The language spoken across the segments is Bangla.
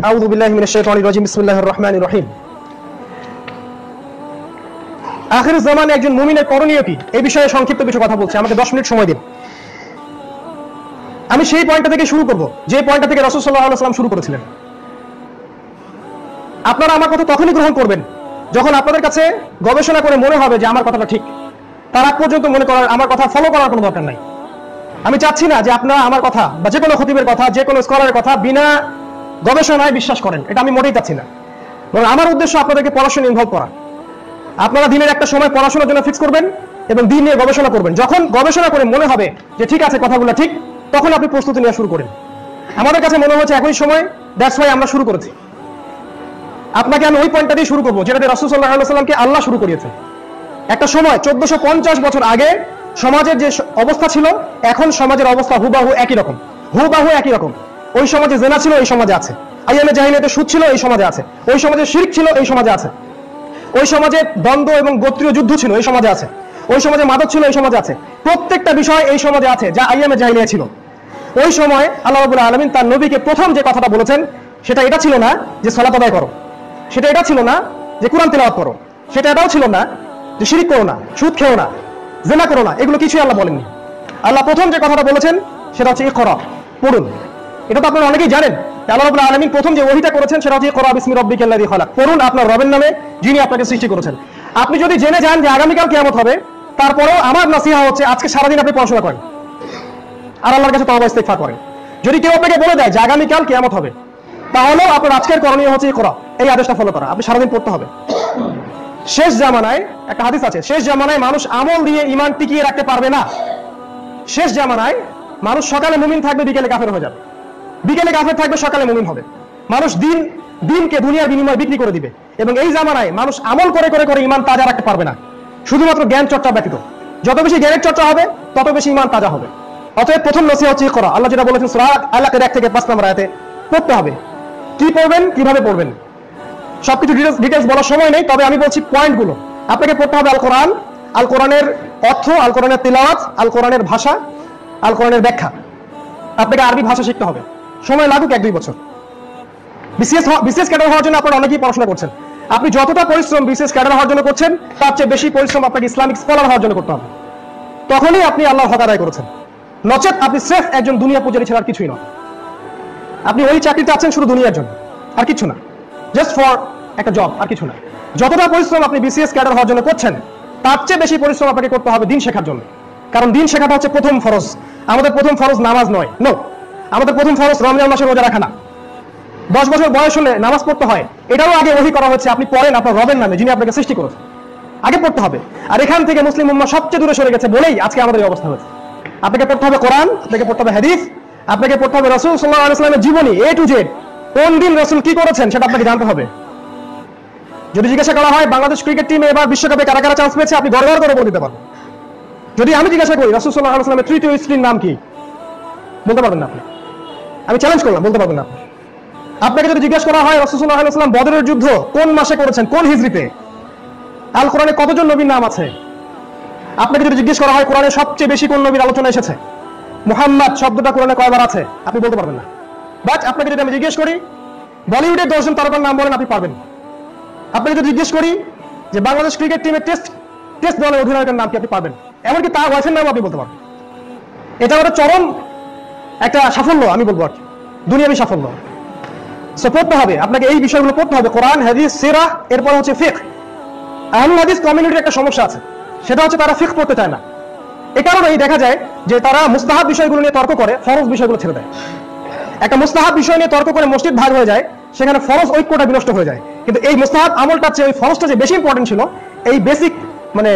আউযু বিল্লাহি মিনাশ শাইতানির রাজিম বিসমিল্লাহির রহমানির রহিম। আখির জামানে একজন মুমিনের করণীয় কি এই বিষয়ে সংক্ষিপ্ত কিছু কথা বলছি, আমাকে 10 মিনিট সময় দিন। আমি সেই পয়েন্টটা থেকে শুরু করব যে পয়েন্টটা থেকে রাসূল সাল্লাল্লাহু আলাইহি ওয়াসাল্লাম শুরু করেছিলেন। আপনারা আমার কথা তখনই গ্রহণ করবেন যখন আপনাদের কাছে গবেষণা করে মনে হবে যে আমার কথাটা ঠিক। তার আগ পর্যন্ত মনে করার, আমার কথা ফলো করার কোনো দরকার নাই। আমি চাচ্ছি না যে আপনারা আমার কথা বা যে কোনো খতিবের কথা, যে কোনো স্কলারের কথা বিনা গবেষণায় বিশ্বাস করেন, এটা আমি মোটেই চাচ্ছি না। বরং আমার উদ্দেশ্য আপনাদেরকে পড়াশোনা ইনভলভ করা। আপনারা দিনের একটা সময় পড়াশোনার জন্য ফিক্স করবেন এবং দিন নিয়ে গবেষণা করবেন। যখন গবেষণা করে মনে হবে যে ঠিক আছে কথাগুলো ঠিক, তখন আপনি প্রস্তুতি নেওয়া শুরু করেন। আমাদের কাছে মনে হচ্ছে একই সময়, দ্যাটস ওয়াই আমরা শুরু করেছি। আপনাকে আমি ওই পয়েন্টটা দিয়ে শুরু করবো যেটাতে রাসূল সাল্লাল্লাহু আলাইহি ওয়াসাল্লামকে আল্লাহ শুরু করিয়েছেন। একটা সময় 1450 বছর আগে সমাজের যে অবস্থা ছিল, এখন সমাজের অবস্থা হুবাহু একই রকম, হুবাহু একই রকম। ওই সমাজে জেনা ছিল, এই সমাজে আছে। আইয়ামে জাহিলিয়াতে সুদ ছিল, এই সমাজে আছে। ওই সমাজে শিরক ছিল, এই সমাজে আছে। ওই সমাজে দ্বন্দ্ব এবং গোত্রীয় যুদ্ধ ছিল, এই সমাজে আছে। ওই সমাজে মাদক ছিল, এই সমাজে আছে। প্রত্যেকটা বিষয় এই সমাজে আছে যা আইয়ামে জাহিলিয়া ছিল। ওই সময় আল্লাহ রাব্বুল আলামিন তার নবীকে প্রথম যে কথাটা বলেছেন সেটা এটা ছিল না যে সালাত আদায় করো, সেটা এটা ছিল না যে কুরআন তেলাওয়াত করো, সেটা এটাও ছিল না যে শিরক করো না, সুদ খেও না, জিনা করো না। এগুলো কিছুই আল্লাহ বলেননি। আল্লাহ প্রথম যে কথাটা বলেছেন সেটা হচ্ছে ইকরা, পড়ুন। এটা তো আপনারা অনেকেই জানেন। আল্লাহ রাব্বুল আলামিন প্রথম যে ওহীটা করেছেন সেটা হচ্ছে ইকরা বিসমি রাব্বিকাল্লাযী খালাক, পড়ুন আপনার রবের নামে যিনি আপনাকে সৃষ্টি করেছেন। আপনি যদি জেনে যান যে আগামীকাল কিয়ামত হবে, তারপরেও আমার নসিহা হচ্ছে আজকে সারাদিন আপনি পড়াশোনা করেন আর আল্লাহর কাছে তওবা ইস্তিগফার করেন। যদি কেউ আপনাকে বলে দেয় যে আগামীকাল কিয়ামত হবে, তাহলেও আপনার আজকের করণীয় হচ্ছে ইকরা, এই আদেশটা ফলো করা। আপনি সারাদিন পড়তে হবে। শেষ জামানায় একটা হাদিস আছে, শেষ জামানায় মানুষ আমল দিয়ে ঈমান টিকিয়ে রাখতে পারবে না। শেষ জামানায় মানুষ সকালে মুমিন থাকবে, বিকেলে কাফের হয়ে যাবে, বিকেলে কাফের থাকবে, সকালে মুমিন হবে। মানুষ দিনকে দুনিয়ার বিনিময়ে বিক্রি করে দিবে। এবং এই জামানায় মানুষ আমল করে করে করে ঈমান তাজা রাখতে পারবে না, শুধুমাত্র জ্ঞান চর্চা ব্যতীত। যত বেশি জ্ঞানের চর্চা হবে তত বেশি ঈমান তাজা হবে। অতএব প্রথম নসিহত হচ্ছে ইকরা। আল্লাহ যেটা বলেছেন সূরা আল-আলাকের 1 থেকে 5 নম্বর আয়াতে, পড়তে হবে। কি পড়বেন, কিভাবে পড়বেন, সবকিছু ডিটেইলস বলার সময় নেই, তবে আমি বলছি পয়েন্টগুলো। আপনাকে পড়তে হবে আল কোরআন, আল কোরআনের অর্থ, আল কোরআনের তিলাওয়াত, আল কোরআনের ভাষা, আল কোরআনের ব্যাখ্যা। আপনাকে আরবি ভাষা শিখতে হবে, সময় লাগুক 1-2 বছর। বিসিএস ক্যাডার হওয়ার জন্য আপনারা অনেকেই পড়াশোনা করছেন। আপনি যতটা পরিশ্রম বিসিএস ক্যাডার হওয়ার জন্য করছেন, তার চেয়ে বেশি পরিশ্রম আপনাকে ইসলামিক স্কলার হওয়ার জন্য করতে হবে। তখনই আপনি আল্লাহর হক আদায় করেছেন। নচেত আপনি স্রেফ একজন দুনিয়া পূজারী ছাড়া আর কিছুই নয়। আপনি ওই চাকরিটা আছেন শুধু দুনিয়ার জন্য, আর কিছু না, জাস্ট ফর একটা জব, আর কিছু না। যতটা পরিশ্রম আপনি বিসিএস ক্যাডার হওয়ার জন্য করছেন, তার চেয়ে বেশি পরিশ্রম আপনাকে করতে হবে দিন শেখার জন্য। কারণ দিন শেখাটা হচ্ছে প্রথম ফরজ। আমাদের প্রথম ফরজ নামাজ নয়, নো। আমাদের প্রথম ফরজ রমজান মাসে রোজা রাখা না। 10 বছর বয়স হলে নামাজ পড়তে হয়, এটাও আগে ওহী করা হচ্ছে। আপনি পড়েন আপনার রবের নামে যিনি আপনাকে সৃষ্টি করেছেন, আগে পড়তে হবে। আর এখান থেকে মুসলিম উম্মাহ সবচেয়ে দূরে সরে গেছে বলেই আজকে আমাদের এই অবস্থা হয়েছে। আপনাকে পড়তে হবে কোরআন, আপনাকে পড়তে হবে হাদিস, আপনাকে পড়তে হবে রাসূল সাল্লাল্লাহু আলাইহি ওয়াসাল্লামের জীবনী A to Z। কোন দিন রাসূল কি করেছেন সেটা আপনাকে জানতে হবে। যদি জিজ্ঞাসা করা হয় বাংলাদেশ ক্রিকেট টিমে এবার বিশ্বকাপে কারা কারা চান্স পেয়েছে, আপনি গর্ব করে বলে দিতে পারবেন। যদি আমি জিজ্ঞাসা করি রাসূল সাল্লাল্লাহু আলাইহি ওয়াসাল্লামের তৃতীয় স্ত্রীর নাম কি, বলতে পারবেন না আপনি। আমি চ্যালেঞ্জ করলাম, বলতে পারবেন না আপনি। আপনাকে যদি জিজ্ঞাসা করা হয় রাসূল সাল্লাল্লাহু আলাইহি ওয়াসাল্লাম বদরের যুদ্ধ কোন মাসে করেছেন, কোন হিজরিতে, আল কোরআনে কতজন নবীর নাম আছে, আপনাকে যদি জিজ্ঞেস করা হয় কোরআনে সবচেয়ে বেশি কোন নবীর আলোচনা এসেছে, মুহাম্মদ শব্দটা কোরআনে কয়বার আছে, আপনি বলতে পারবেন না। বাট আপনাকে যদি আমি জিজ্ঞেস করি বলিউডের 10 জন তারকার নাম বলেন, আপনি পারবেন। আপনাকে যদি জিজ্ঞেস করি যে বাংলাদেশ ক্রিকেট টিমের টেস্ট দলের অধিনায়কের নাম কি, আপনি পারবেন। এমনকি তার ওয়াইফের নাম আপনি বলতে পারবেন। এটা একটা চরম একটা সাফল্য, আমি বলবো আর কি, দুনিয়াবী সাফল্য। সো পড়তে হবে আপনাকে, এই বিষয়গুলো পড়তে হবে, কোরআন, হাদিস, সিরাহ, এরপর হচ্ছে ফিকহ। আহলে হাদিস কমিউনিটির একটা সমস্যা আছে, সেটা হচ্ছে তারা ফিকহ পড়তে চায় না। এই কারণেই দেখা যায় যে তারা মুস্তাহাব বিষয়গুলো নিয়ে তর্ক করে, ফরজ বিষয়গুলো ছেড়ে দেয়। একটা মুস্তাহাব বিষয় নিয়ে তর্ক করে মসজিদ ভাগ হয়ে যায়, সেখানে ফরজ ঐক্যটা বিনষ্ট হয়ে যায়। কিন্তু এই মুস্তাহাব আমলটার চেয়ে ওই ফরজটা যে বেশি ইম্পর্টেন্ট ছিল, এই বেসিক মানে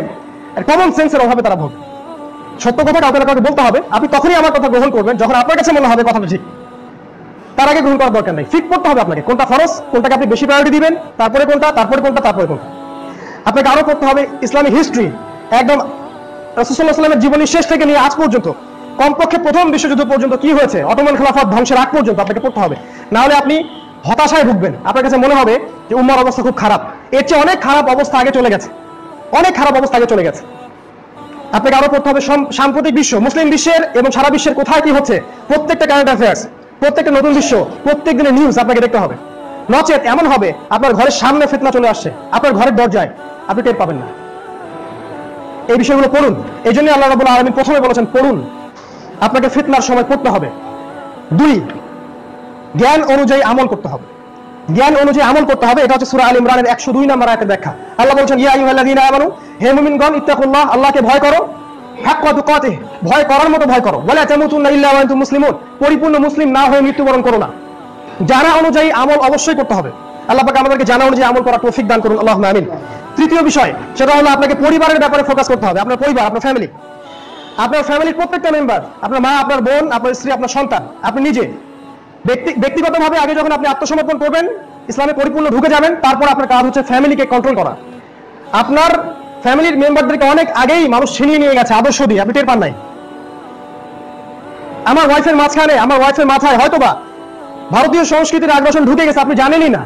কমন সেন্সের অভাবে তারা ভোগে। সত্য কথা কাউকে না কাউকে বলতে হবে। আপনি তখনই আমার কথা গ্রহণ করবেন যখন আপনার কাছে মনে হবে কথাটা ঠিক। তার আগে গ্রহণ করার দরকার নেই। ফিট করতে হবে আপনাকে, কোনটা ফরজ, কোনটাকে আপনি বেশি প্রায়োরিটি দিবেন, তারপরে কোনটা, তারপরে কোনটা, তারপরে কোনটা। আপনাকে আরো পড়তে হবে ইসলামিক হিস্ট্রি, একদম রাসূল সাল্লাল্লাহু আলাইহি ওয়াসাল্লামের জীবনী শেষ থেকে নিয়ে আজ পর্যন্ত, কমপক্ষে প্রথম বিশ্বযুদ্ধ পর্যন্ত কি হয়েছে, অটোমান খেলাফত ধ্বংসের আগ পর্যন্ত আপনাকে পড়তে হবে। না হলে আপনি হতাশায় ভুগবেন। আপনার কাছে মনে হবে যে উম্মার অবস্থা খুব খারাপ, এর চেয়ে অনেক খারাপ অবস্থা আগে চলে গেছে, অনেক খারাপ অবস্থা আগে চলে গেছে। আপনাকে আরো পড়তে হবে সাম্প্রতিক বিশ্ব, মুসলিম বিশ্বের এবং সারা বিশ্বের কোথায় কি হচ্ছে, প্রত্যেকটা কারেন্ট অ্যাফেয়ার্স, প্রত্যেকটা নতুন দৃশ্য, প্রত্যেক দিনের নিউজ আপনাকে দেখতে হবে। নচেত এমন হবে আপনার ঘরের সামনে ফিতনা চলে আসছে, আপনার ঘরের দরজায়, আপনি টের পাবেন না। এই বিষয়গুলো পড়ুন। এই জন্য আল্লাহ রাব্বুল আলামিন প্রথমে বলেছেন পড়ুন, আপনাকে ফিতনার সময় পড়তে হবে। 2, জ্ঞান অনুযায়ী আমল করতে হবে। জ্ঞান অনুযায়ী আমল করতে হবে। এটা হচ্ছে সূরা আল ইমরানের 102 নম্বর আয়াতের ব্যাখ্যা। আল্লাহ বলেছেন ইয়া আইয়ুহাল্লাযীনা আমানু, হে মুমিনগণ, ইত্তাকুল্লাহ, আল্লাহকে ভয় করো, হাক্কা তুকাতিহ, ভয় করার মতো ভয় করো, ওয়ালা তামুতুন্না ইল্লা ওয়া আনতুম মুসলিমুন, পরিপূর্ণ মুসলিম না হয়ে মৃত্যুবরণ করো না। জানা অনুযায়ী আমল অবশ্যই করতে হবে। আল্লাহ পাক আমাদেরকে জানা অনুযায়ী আমল করার তৌফিক দান করুন, আল্লাহুম্মা আমিন। তৃতীয় বিষয়, সেটা হলো আপনাকে পরিবারের ব্যাপারে ফোকাস করতে হবে। আপনার পরিবার, আপনার ফ্যামিলি, আপনার ফ্যামিলির প্রত্যেকটা মেম্বার, আপনার মা, আপনার বোন, আপনার স্ত্রী, আপনার সন্তান, আপনি নিজে ব্যক্তিগতভাবে আগে যখন আপনি আত্মসমর্পণ করবেন, ইসলামে পরিপূর্ণ ঢুকে যাবেন, তারপর আপনার কাজ হচ্ছে ফ্যামিলিকে কন্ট্রোল করা। আপনার ফ্যামিলির মেম্বারদেরকে অনেক আগেই মানুষ ছিনিয়ে নিয়ে গেছে আদর্শ দিয়ে, আপনি টের পান নাই। আমার ওয়াইফের মাঝখানে, আমার ওয়াইফের মাথায় হয়তোবা ভারতীয় সংস্কৃতির আগ্রাসন ঢুকে গেছে, আপনি জানেনই না।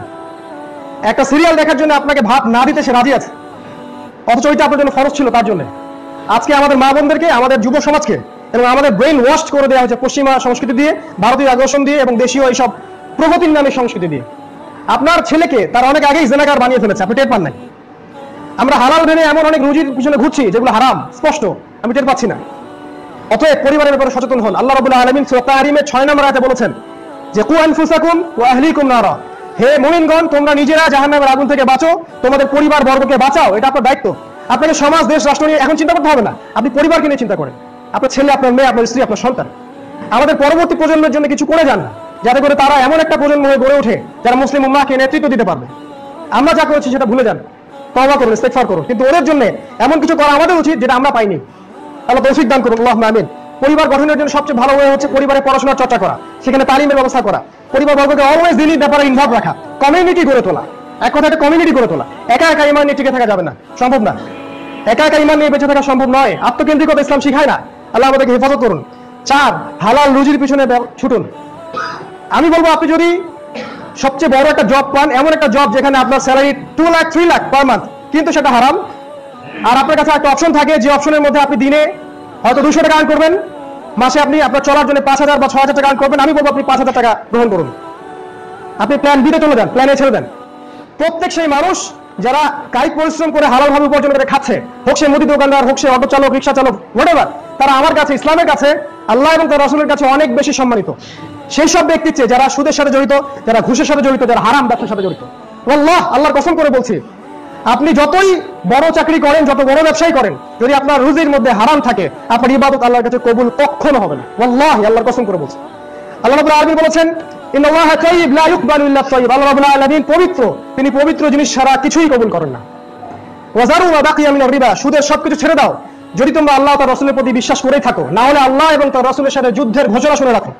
একটা সিরিয়াল দেখার জন্য আপনাকে ভাত না দিতে সে রাজি আছে, অথচ ওইটা আপনার জন্য ফরজ ছিল। তার জন্য আজকে আমাদের মা বোনদেরকে, আমাদের যুব সমাজকে এবং আমাদের ব্রেন ওয়াশ করে দেওয়া হয়েছে পশ্চিমা সংস্কৃতি দিয়ে, ভারতীয় আগ্রাসন দিয়ে এবং দেশীয় এইসব প্রগতির নামে সংস্কৃতি দিয়ে। আপনার ছেলেকে তার অনেক আগেই জেনাকার বানিয়ে ফেলেছে, আপনি টের পান নাই। আমরা হালাল ভেবে এমন অনেক রুজির পিছনে ঘুরছি যেগুলো হারাম, স্পষ্ট, আমি টের পাচ্ছি না। অতএব পরিবারের ব্যাপারে সচেতন হন। আল্লাহ রাব্বুল আলামিন সূরা তাহরিমের 6 নম্বর আয়াতে বলেছেন যে কু আনফুসাকুম ওয়া আহলিকুম নারা, হে মুমিনগণ, তোমরা নিজেরা জাহান্নামের আগুন থেকে বাঁচো, তোমাদের পরিবার বর্গকে বাঁচাও। এটা আপনার দায়িত্ব। আপনাকে সমাজ, দেশ, রাষ্ট্র নিয়ে এখন চিন্তা করতে হবে না, আপনি পরিবারকে নিয়ে চিন্তা করেন। আপনার ছেলে, আপনার মেয়ে, আপনার স্ত্রী, আপনার সন্তান। আমাদের পরবর্তী প্রজন্মের জন্য কিছু করে যান, যাতে করে তারা এমন একটা প্রজন্ম হয়ে গড়ে ওঠে যারা মুসলিম উম্মাহকে নেতৃত্ব দিতে পারবে। আমরা যা করেছি সেটা ভুলে যান, তওবা করুন, ইস্তেগফার করুন, কিন্তু ওদের জন্য এমন কিছু করা আমাদের উচিত যেটা আমরা পাইনি। আল্লাহ তৌফিক দান করুন, আল্লাহুম্মা আমিন। পরিবার গঠনের জন্য সবচেয়ে ভালো ওয়ে হচ্ছে পরিবারে পড়াশোনার চর্চা করা, সেখানে তালিমের ব্যবস্থা করা, পরিবার বর্গকে অলওয়েজ দিনের ব্যাপারে ইনভলভ রাখা, কমিউনিটি গড়ে তোলা। এক কথায় একটা কমিউনিটি গড়ে তোলা। একা একা ঈমান নিয়ে টিকে থাকা যাবে না, সম্ভব না। একা একা ঈমান নিয়ে বেঁচে থাকা সম্ভব নয়। আত্মকেন্দ্রিকতা ইসলাম শিখায় না। আল্লাহ আমাদেরকে হেফাজত করুন। 4, হালাল রুজির পিছনে ছুটুন। আমি বলবো আপনি যদি সবচেয়ে বড় একটা জব পান, এমন একটা জব যেখানে আপনার salary 2 lakh 3 lakh per month, কিন্তু সেটা হারাম, আর আপনার কাছে একটা অপশন থাকে যে অপশনের মধ্যে আপনি দিনে হয়তো 200 টাকা আর্ন করবেন, মাসে আপনি আপনার চলার জন্য 5000 বা 6000 টাকা আর্ন করবেন, আমি বলবো আপনি 5000 টাকা গ্রহণ করুন। আপনি প্ল্যান বিতে চলে যান, প্ল্যান এ ছেড়ে দেন। প্রত্যেক সেই মানুষ যারা কায়িক পরিশ্রম করে হালালভাবে উপার্জন করে খাচ্ছে, হোক সে মুদি দোকানদার, হোক সে অটো চালক, রিক্সা চালক, হোয়াটএভার, তারা আমার কাছে, ইসলামের কাছে, আল্লাহ এবং তার রাসূলের কাছে অনেক বেশি সম্মানিত সেই সব ব্যক্তির চেয়ে যারা সুদের সাথে জড়িত, যারা ঘুষের সাথে জড়িত, যারা হারাম ব্যবসার সাথে জড়িত। আল্লাহ, আল্লাহর কসম করে বলছি, আপনি যতই বড় চাকরি করেন, যত বড় ব্যবসায়ী করেন, যদি আপনার রুজির মধ্যে হারাম থাকে, আপনার ইবাদত আল্লাহর কাছে কবুল কখনো হবে না। আল্লাহ, আল্লাহর কসম করে বলছি। আল্লাহ রাব্বুল আলামিন বলেছেন ইন্নাল্লাহা তাইয়্যিব লা ইকবালু ইল্লা তাইয়্যিব। আল্লাহ রাব্বুল আলামিন পবিত্র, তিনি পবিত্র জিনিস ছাড়া কিছুই কবুল করেন না। ওয়াজারু মা বাকিয়া মিনার রিবা, সুদের সবকিছু ছেড়ে দাও যদি তোমরা আল্লাহ তার রাসূলের প্রতি বিশ্বাস করেই থাকো, না হলে আল্লাহ এবং তার রাসূলের সাথে যুদ্ধের ঘোষণা শুনে রাখো।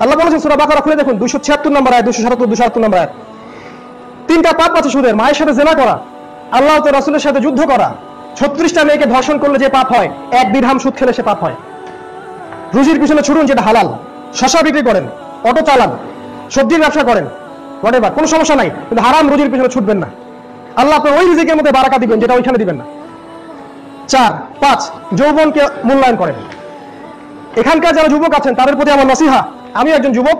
আল্লাহ বলেছেন সূরা বাকারা খুলে দেখুন 276 নম্বর আয়াত, 277 278 নম্বর আয়াত। 3টা পাপ আছে সুদের: মায়ের সাথে জিনা করা, আল্লাহ ও তার রাসূলের সাথে যুদ্ধ করা, 36টা মেয়েকে ধর্ষণ করলে যে পাপ হয়, 1 দিরহাম সুদ খেলে সে পাপ হয়। রুজির পিছনে ছুটুন যেটা হালাল। শশা বিক্রি করেন, অটো চালান, সবজির ব্যবসা করেন, হোয়াটএভার, কোনো সমস্যা নাই, কিন্তু হারাম রুজির পিছনে ছুটবেন না। আল্লাহ আপনার ওই রিজিকের মধ্যে বারাকা দিবেন যেটা ওইখানে দিবেন না। 4, 5, যৌবনকে মূল্যায়ন করেন। এখানকার যারা যুবক আছেন তাদের প্রতি আমার নসিহা, আমি একজন যুবক,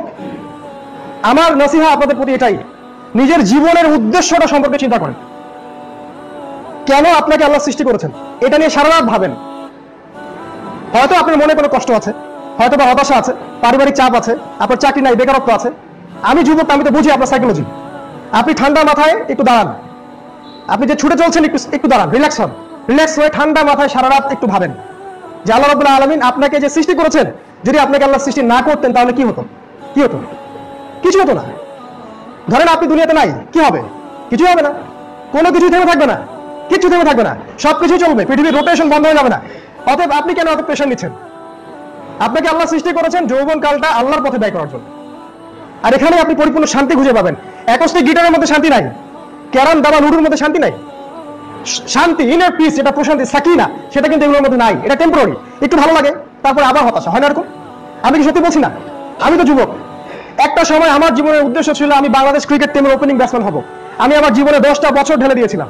আমার নসিহা আপনাদের প্রতি এটাই, নিজের জীবনের উদ্দেশ্যটা সম্পর্কে চিন্তা করেন। কেন আপনাকে আল্লাহ সৃষ্টি করেছেন, এটা নিয়ে সারা রাত ভাবেন। হয়তো আপনার মনে কোনো কষ্ট আছে, হয়তো বা হতাশা আছে, পারিবারিক চাপ আছে, আপনার চাকরি নাই, বেকারত্ব আছে। আমি যুবক, আমি তো বুঝি আপনার সাইকোলজি। আপনি ঠান্ডা মাথায় একটু দাঁড়ান, আপনি যে ছুটে চলছেন একটু দাঁড়ান, রিল্যাক্স হন, রিল্যাক্স হয়ে ঠান্ডা মাথায় সারা রাত একটু ভাবেন যে আল্লাহ রাব্বুল আলামিন আপনাকে যে সৃষ্টি করেছেন, যদি আপনাকে আল্লাহ সৃষ্টি না করতেন তাহলে কি হতো? কি হতো? কিছু হতো না। ধরেন আপনি দুনিয়াতে নাই, কি হবে? কিছু হবে না, কোনো কিছু থেমে থাকবে না, কিছু থেমে থাকবে না, সবকিছু চলবে, পৃথিবীর রোটেশন বন্ধ হয়ে যাবে না। অতএব আপনি কেন অত প্রেশার নিচ্ছেন? আপনাকে আল্লাহ সৃষ্টি করেছেন যৌবন কালটা আল্লাহর পথে ব্যয় করার জন্য, আর এখানে আপনি পরিপূর্ণ শান্তি খুঁজে পাবেন। একস্টিক গিটারের মধ্যে শান্তি নাই, ক্যারাম দাবা লুডুর মধ্যে শান্তি নাই। শান্তি, ইনার পিস, এটা প্রশান্তি, সাকিনা, সেটা কিন্তু এগুলোর মধ্যে নাই। এটা টেম্পোরারি, একটু ভালো লাগে, তারপর আবার হতাশা হয় না এরকম? আমি কি সত্যি বলছি না? আমি তো যুবক, একটা সময় আমার জীবনের উদ্দেশ্য ছিল আমি বাংলাদেশ ক্রিকেট টিমের ওপেনিং ব্যাটসম্যান হব। আমি আমার জীবনে 10টা বছর ঢেলে দিয়েছিলাম।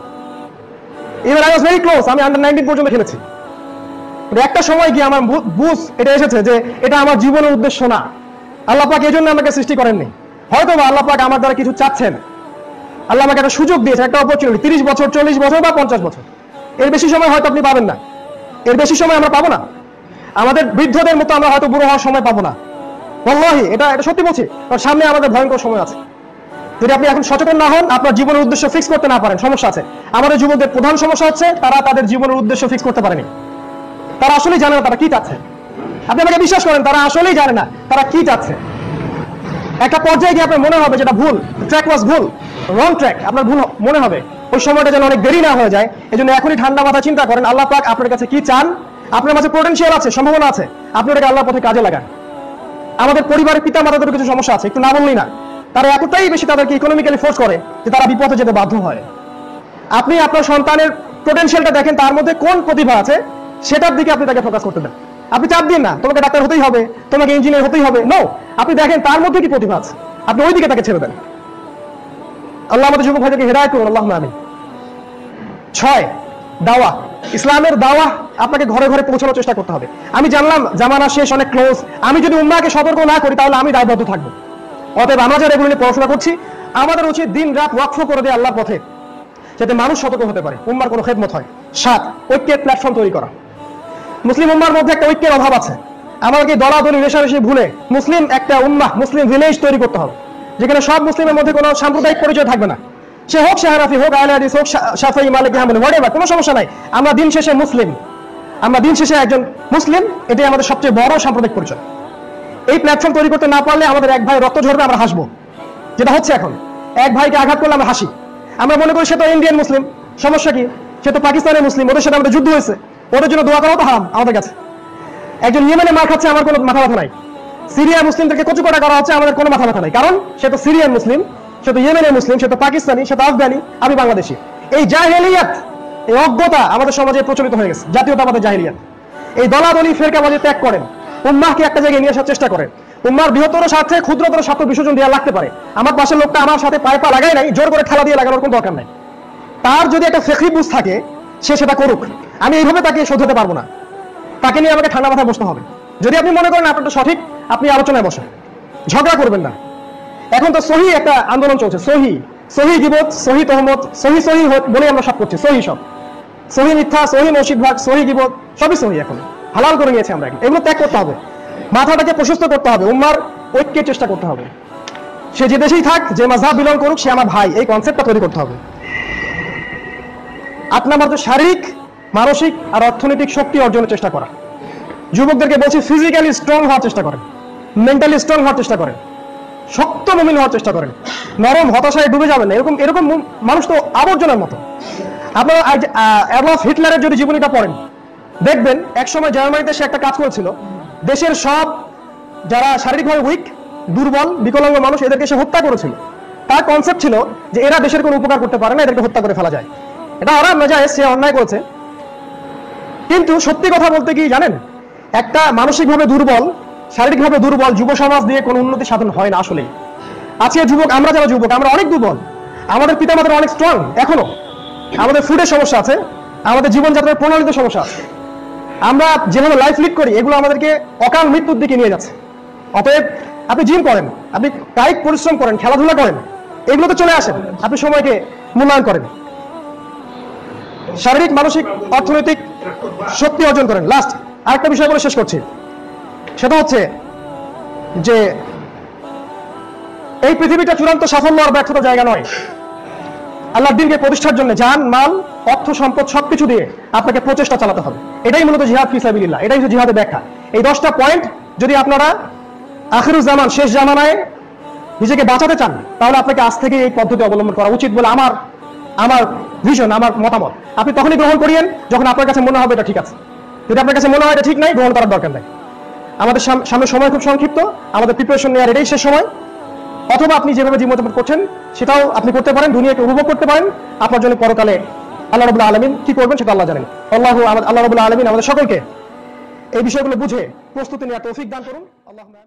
Even I was very close, আমি আন্ডার 19 পর্যন্ত খেলেছি। একটা সময় গিয়ে আমার বুঝ এটা এসেছে যে এটা আমার জীবনের উদ্দেশ্য না। আল্লাহ পাক এই জন্য আমাকে সৃষ্টি করেননি। হয়তো বা আল্লাহ পাক আমার দ্বারা কিছু চাচ্ছেন, আল্লাহ আমাকে একটা সুযোগ দিয়েছে, একটা অপরচুনিটি, 30 বছর, 40 বছর বা 50 বছর। এর বেশি সময় হয়তো আপনি পাবেন না, এর বেশি সময় আমরা পাবো না। আমাদের বৃদ্ধদের মতো আমরা হয়তো বুড়ো হওয়ার সময় পাবো না। ওয়াল্লাহি এটা সত্যি বলছি, কারণ সামনে আমাদের ভয়ঙ্কর সময় আছে। যদি আপনি এখন সচেতন না হন, আপনার জীবনের উদ্দেশ্য ফিক্স করতে না পারেন, সমস্যা আছে। আমাদের যুবকদের প্রধান সমস্যা হচ্ছে তারা তাদের জীবনের উদ্দেশ্য ফিক্স করতে পারেনি। তারা আসলেই জানে না তারা কি চাচ্ছে। আপনি আমাকে বিশ্বাস করেন, তারা আসলেই জানে না তারা কি চাচ্ছে। একটা পর্যায়ে গিয়ে আপনার মনে হবে যেটা ভুল, ট্র্যাক ওয়াজ ভুল, রং ট্র্যাক, আপনার ভুল মনে হবে। ওই সময়টা যেন অনেক দেরি না হয়ে যায়, এই জন্য এখনই ঠান্ডা মাথা চিন্তা করেন আল্লাহ পাক আপনার কাছে কি চান। আপনার মাঝে পোটেনশিয়াল আছে, সম্ভাবনা আছে, আপনি ওটাকে আল্লাহর পথে কাজে লাগান। আমাদের পরিবারের পিতা মাতাদের কিছু সমস্যা আছে, একটু না বললেই না। তারা এতটাই বেশি তাদেরকে ইকোনমিক্যালি ফোর্স করে যে তারা বিপদে যেতে বাধ্য হয়। আপনি আপনার সন্তানের পোটেনশিয়ালটা দেখেন, তার মধ্যে কোন প্রতিভা আছে সেটার দিকে আপনি তাকে ফোকাস করতে দেন। আপনি চাপ দিন না তোমাকে ডাক্তার হতেই হবে, তোমাকে ইঞ্জিনিয়ার হতেই হবে, নো। আপনি দেখেন তার মধ্যে কি প্রতিভা আছে, আপনি ওই দিকে তাকে ছেড়ে দেন। আল্লাহ আমাদের যুবক ভাইদেরকে হেদায়েত করুন, আল্লাহুম্মা আমিন। 6, দাওয়া। ইসলামের দাওয়া আপনাকে ঘরে ঘরে পৌঁছানোর চেষ্টা করতে হবে। আমি জানলাম জামানা শেষ, অনেক ক্লোজ, আমি যদি উম্মাহকে সতর্ক না করি তাহলে আমি দায়বদ্ধ থাকবো। অতএব আমরা যারা এগুলো নিয়ে পড়াশোনা করছি, আমাদের উচিত দিন রাত ওয়াকফ করে দেয় আল্লাহর পথে, যাতে মানুষ সতর্ক হতে পারে, উম্মার কোনো খেদমত হয়। 7, ঐক্যের প্ল্যাটফর্ম তৈরি করা। মুসলিম উম্মার মধ্যে একটা ঐক্যের অভাব আছে। আমাদেরকে দলাদলি রেশারেশি ভুলে মুসলিম একটা উম্মাহ, মুসলিম ভিলেজ তৈরি করতে হবে, যেখানে সব মুসলিমের মধ্যে কোনো সাম্প্রদায়িক পরিচয় থাকবে না। সে হোক শাহরাফি, হোক আহলে হাদিস, হোক শাফিঈ, মালিকি, হাম্বলি, হোয়াটএভার, কোনো সমস্যা নাই। আমরা দিন শেষে মুসলিম, আমরা দিন শেষে একজন মুসলিম, এটাই আমাদের সবচেয়ে বড় সাম্প্রদায়িক পরিচয়। এই প্ল্যাটফর্ম তৈরি করতে না পারলে আমাদের এক ভাই রক্ত ঝরবে, আমরা হাসবো, যেটা হচ্ছে এখন। এক ভাইকে আঘাত করলে আমরা হাসি, আমরা মনে করি সে তো ইন্ডিয়ান মুসলিম, সমস্যা কি, সে তো পাকিস্তানের মুসলিম, ওদের সাথে আমাদের যুদ্ধ হয়েছে, ওদের জন্য দোয়া করাও তো হারাম আমাদের কাছে। একজন ইয়েমেনে মার খাচ্ছে, আমার কোনো মাথা ব্যথা নাই। সিরিয়া মুসলিমদেরকে কচুকটা করা হচ্ছে, আমাদের কোনো মাথা ব্যথা নাই, কারণ সে তো সিরিয়ান মুসলিম, সে তো ইয়েমেনের মুসলিম, সে তো পাকিস্তানি, সে তো আফগানি, আমি বাংলাদেশি। এই জাহেলিয়াত, এই অজ্ঞতা আমাদের সমাজে প্রচলিত হয়ে গেছে, জাতীয়তাবাদের জাহেলিয়াত। এই দলাদলি ফেরকাবাজি ত্যাগ করেন, উম্মাহকে একটা জায়গায় নিয়ে আসার চেষ্টা করেন। উম্মার বৃহত্তর স্বার্থে ক্ষুদ্রতর স্বার্থ বিসর্জন দেওয়া লাগতে পারে। আমার পাশের লোকটা আমার সাথে পায়ে পা লাগাই নাই, জোর করে খেলা দিয়ে লাগানোর কোনো দরকার নাই। তার যদি একটা ফিকহি বুঝ থাকে, সে সেটা করুক। আমি এইভাবে তাকে শোধরাতে পারবো না, তাকে নিয়ে আমাকে ঠান্ডা মাথায় বসতে হবে। যদি আপনি মনে করেন আপনারটা সঠিক, আপনি আলোচনায় বসেন, ঝগড়া করবেন না। এখন তো সহি একটা আন্দোলন চলছে, সহি গিবত, সহি তহমত, সহি বলে আমরা সব করছি, সহি মিথ্যা, সহি মৌখিক ভাগ, সহি গিবত, সবই সহি এখন হালাল করে নিয়েছি আমরা। এগুলো ত্যাগ করতে হবে, মাথাটাকে প্রশস্ত করতে হবে, উম্মার ঐক্যের চেষ্টা করতে হবে। সে যে দেশেই থাক, যে মাযহাব বিলং করুক, সে আমার ভাই, এই কনসেপ্টটা তৈরি করতে হবে। 8 নাম্বার তো শারীরিক, মানসিক আর অর্থনৈতিক শক্তি অর্জনের চেষ্টা করা। যুবকদেরকে বলছি ফিজিক্যালি স্ট্রং হওয়ার চেষ্টা করেন, মেন্টালি স্ট্রং হওয়ার চেষ্টা করেন, শক্ত মুমিন হওয়ার চেষ্টা করেন। নরম হতাশায় ডুবে যাবেন না, এরকম মানুষ তো আবর্জনার মতো। আপনারা অ্যাডলফ হিটলারের যদি জীবনীটা পড়েন, দেখবেন একসময় জার্মানিতে সে একটা কাজ করেছিল, দেশের সব যারা শারীরিকভাবে উইক, দুর্বল, বিকলাঙ্গ মানুষ, এদেরকে সে হত্যা করেছিল। তার কনসেপ্ট ছিল যে এরা দেশের কোনো উপকার করতে পারে না, এদেরকে হত্যা করে ফেলা যায়। এটা হারাম না, জায়েজ, সে অন্যায় করেছে। কিন্তু সত্যি কথা বলতে কি জানেন, একটা মানসিকভাবে দুর্বল, শারীরিকভাবে দুর্বল যুব সমাজ দিয়ে কোনো উন্নতি সাধন হয় না আসলেই। আজকে যুবক, আমরা যারা যুবক, আমরা অনেক দুর্বল, আমাদের পিতামাতারা অনেক স্ট্রং এখনো, আমাদের ফুডের সমস্যা আছে, আমাদের জীবনযাত্রার প্রণালীতে সমস্যা আছে, আমরা যেভাবে লাইফ লিড করি এগুলো আমাদেরকে অকাল মৃত্যুর দিকে নিয়ে যাচ্ছে। অতএব আপনি জিম করেন, আপনি কায়িক পরিশ্রম করেন, খেলাধুলা করেন, এগুলোতে চলে আসেন, আপনি সময়কে মূল্যায়ন করেন, শারীরিক, মানসিক, অর্থনৈতিক শক্তি অর্জন করেন। লাস্ট আরেকটা বিষয় বলে শেষ করছি, সেটা হচ্ছে যে এই পৃথিবীটা চূড়ান্ত সাফল্য আর ব্যর্থতার জায়গা নয়। আল্লাহর দ্বীনকে প্রতিষ্ঠার জন্য জান, মাল, অর্থ, সম্পদ সবকিছু দিয়ে আপনাকে প্রচেষ্টা চালাতে হবে। এটাই মূলত জিহাদ ফি সাবিলিল্লাহ, এটাই হচ্ছে জিহাদের ব্যাখ্যা। এই 10টা পয়েন্ট যদি আপনারা আখিরুজ জামান, শেষ জামানায় নিজেকে বাঁচাতে চান, তাহলে আপনাকে আজ থেকে এই পদ্ধতি অবলম্বন করা উচিত বলে আমার ভিশন, আমার মতামত। আপনি তখনই গ্রহণ করিয়েন যখন আপনার কাছে মনে হবে এটা ঠিক আছে। যদি আপনার কাছে মনে হয় এটা ঠিক নাই, গ্রহণ করার দরকার নাই। আমাদের সামনে সময় খুব সংক্ষিপ্ত, আমাদের প্রিপারেশন নেওয়ার এটাই শেষ সময়। অথবা আপনি যেভাবে জীবনযাপন করছেন সেটাও আপনি করতে পারেন, দুনিয়াকে উপভোগ করতে পারেন। আপনার জন্য পরকালে আল্লাহ রাব্বুল আলামিন কি করবেন সেটা আল্লাহ জানেন। আল্লাহ রাব্বুল আলামিন আমাদের সকলকে এই বিষয়গুলো বুঝে প্রস্তুতি নেওয়ার তৌফিক দান করুন। আল্লাহুম্মা